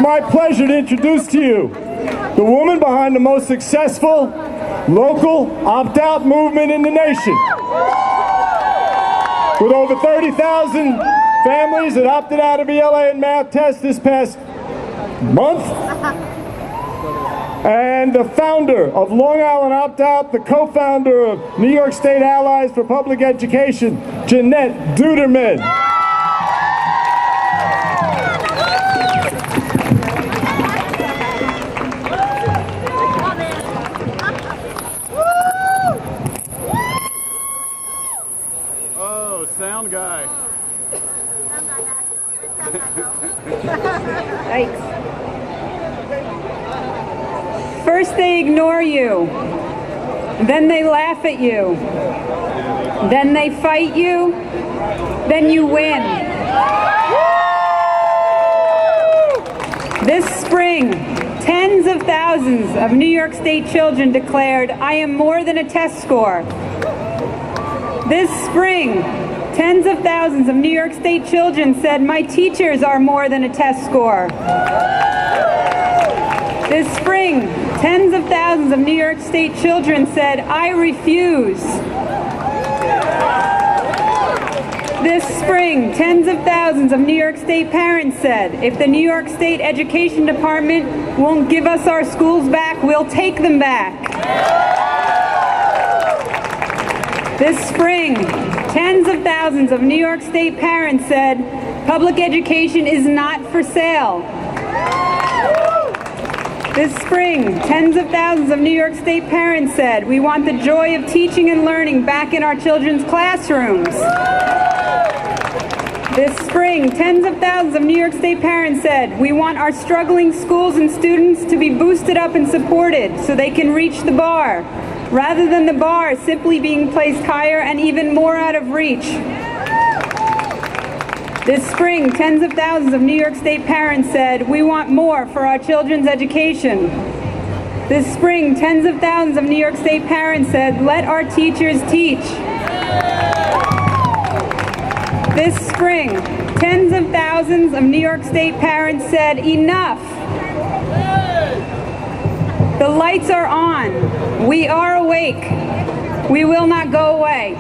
my pleasure to introduce to you the woman behind the most successful local opt-out movement in the nation. With over 30,000 families that opted out of ELA and math test this past month. And the founder of Long Island Opt-Out, the co-founder of New York State Allies for Public Education, Jeanette Deutermann. Oh, sound guy. Yikes. First they ignore you, then they laugh at you, then they fight you, then you win. This spring, tens of thousands of New York State children declared, "I am more than a test score." This spring, tens of thousands of New York State children said, "My teachers are more than a test score." This spring, tens of thousands of New York State children said, "I refuse." This spring, tens of thousands of New York State parents said, "If the New York State Education Department won't give us our schools back, we'll take them back." This spring, tens of thousands of New York State parents said, "Public education is not for sale." This spring, tens of thousands of New York State parents said, "We want the joy of teaching and learning back in our children's classrooms." This spring, tens of thousands of New York State parents said, "We want our struggling schools and students to be boosted up and supported so they can reach the bar, rather than the bar simply being placed higher and even more out of reach." This spring, tens of thousands of New York State parents said, "We want more for our children's education." This spring, tens of thousands of New York State parents said, "Let our teachers teach." This spring, tens of thousands of New York State parents said, "Enough. The lights are on. We are awake. We will not go away."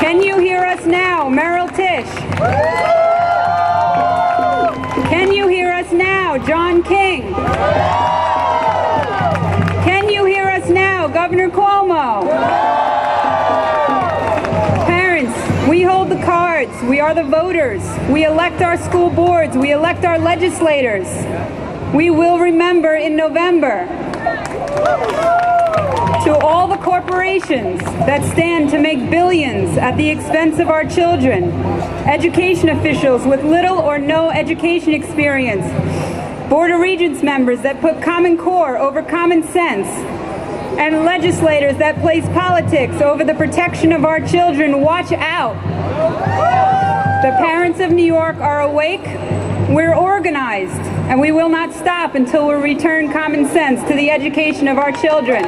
Can you hear us now, Merrill Tisch? Can you hear us now, John King? Can you hear us now, Governor Cuomo? Parents, we hold the cards. We are the voters. We elect our school boards. We elect our legislators. We will remember in November. To all the corporations that stand to make billions at the expense of our children, education officials with little or no education experience, Board of Regents members that put Common Core over common sense, and legislators that place politics over the protection of our children, watch out. The parents of New York are awake. We're organized, and we will not stop until we return common sense to the education of our children.